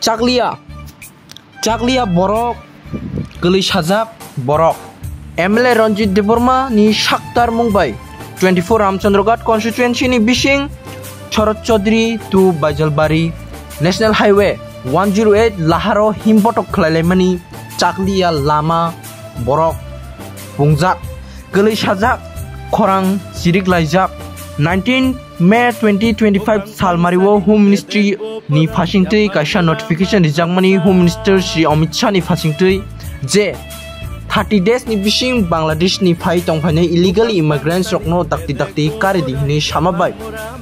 Chakliya borok geli sajab borok MLA Ranjit Deborma ni Shakhtar Mumbai 24 Ramchandra Ghat constituency ni Bising Sharat Chaudhary to Baijalbari National Highway 108 Laharo Himpotok Khlaimani Chakliya Lama borok bungjak geli sajak khorang sirik laijak 19 May 2025 Salmariwo Home Ministry ni Phasingtui kaisa notification rijangmani Home Minister Shri Amit Shah ni Phasingtui je 30 days ni bising Bangladesh ni phai tongphainai illegal immigrants rokno dakti karidi ni samabai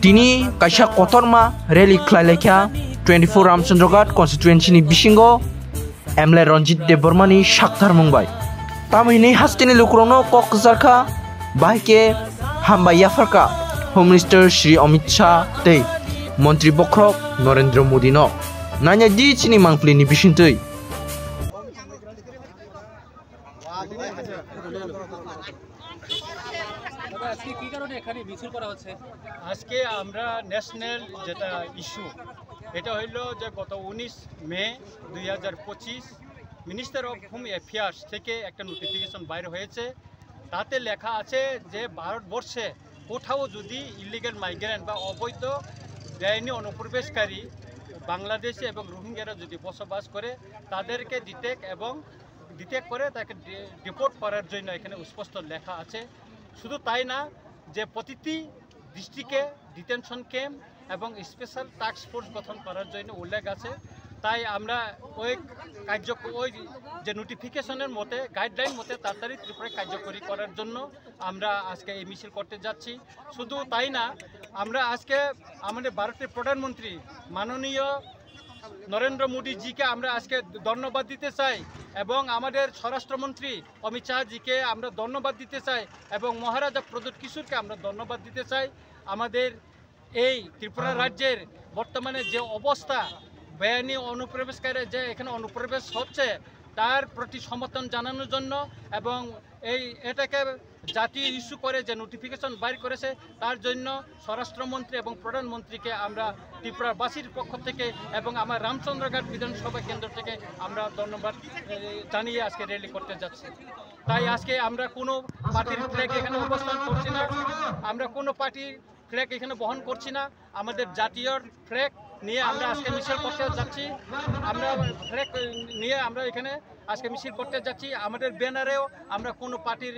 tini kaisa kotorma rally khlailekha 24 Ramchandra Ghat constituency ni bisingo MLA Ranjit Deborma ni Shakhtar Mumbai tamini hastini lukrongno kokjarkha bahike hambai yafarka Home Minister Shri Amit Shah tei Montri Bokrok Narendra Modi no nanya di chini mangpli ni bisintui আজকে আমরা national যেটা issue এটা হইল যে গত 19 মে 2025 minister of home affairs থেকে একটা notification বাইর হয়েছে তাতে লেখা আছে যে ভারতবর্ষে কোথাও যদি ইলিগাল মাইগ্রেন্ট বা অবৈধ বেআইনি অনুপ্রবেশকারী বাংলাদেশে এবং রোহিঙ্গারা যদি বসবাস করে তাদেরকে ডিটেক্ট করে তাকে ডিপোর্ট করার জন্য এখানে স্পষ্ট লেখা আছে শুধু তাই না যে প্রতিটি ডিস্ট্রিক্টে ডিটেনশন ক্যাম্প এবং স্পেশাল টাস্ক ফোর্স গঠন করার জন্য উল্লেখ আছে তাই আমরা ওই যে নোটিফিকেশনের মতে গাইডলাইন মতে তাড়াতাড়ি ত্রিপুরায় কার্যকরী করার জন্য আমরা আজকে এই মিছিল করতে যাচ্ছি শুধু তাই না আমরা আজকে আমাদের ভারতের প্রধানমন্ত্রী মাননীয় নরেন্দ্র মোদীজিকে আমরা আজকে ধন্যবাদ দিতে চাই এবং আমাদের স্বরাষ্ট্রমন্ত্রী অমিত শাহজিকে আমরা ধন্যবাদ দিতে চাই এবং মহারাজা প্রদ্যোৎ কিশোরকে আমরা ধন্যবাদ দিতে চাই আমাদের এই ত্রিপুরা রাজ্যের বর্তমানে যে অবস্থা বেআইনি অনুপ্রবেশকারী যে এখানে অনুপ্রবেশ হচ্ছে তার প্রতি সমর্থন জানানোর জন্য এবং এটাকে জাতীয় ইস্যু করে যে নোটিফিকেশন বাইর করেছে তার জন্য স্বরাষ্ট্রমন্ত্রী এবং প্রধানমন্ত্রীকে আমরা ত্রিপুরাবাসীর পক্ষ থেকে এবং আমার রামচন্দ্রঘাট বিধানসভা কেন্দ্র থেকে আমরা ধন্যবাদ জানিয়ে আজকে র্যালি করতে যাচ্ছি তাই আজকে আমরা কোনো পার্টির ফ্ল্যাগ এখানে অবস্থান করছি না আমরা কোনো পার্টির ফ্ল্যাগ এখানে বহন করছি না আমাদের জাতীয় ফ্ল্যাগ নিয়ে আমরা আজকে মিছিল করতে যাচ্ছি আমরা ফ্ল্যাগ নিয়ে আমরা এখানে আজকে মিছিল করতে যাচ্ছি আমাদের ব্যানারেও আমরা কোনো পার্টির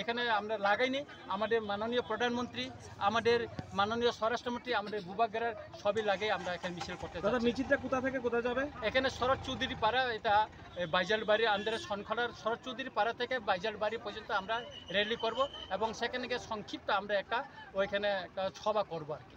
এখানে আমরা লাগাইনি আমাদের মাননীয় প্রধানমন্ত্রী আমাদের মাননীয় স্বরাষ্ট্রমন্ত্রী আমাদের বুবাগেরার সবই লাগে আমরা এখানে মিছিল করতে যাচ্ছি মিছিলটা কোথা থেকে কোথায় যাবে এখানে শরৎ চৌধুরী পাড়া এটা বাইজালবাড়ি আন্দারে সনখলার শরৎ চৌধুরী পাড়া থেকে বাইজালবাড়ি পর্যন্ত আমরা র্যালি করব এবং সেখানে গিয়ে সংক্ষিপ্ত আমরা ওইখানে একটা সভা করবো আর কি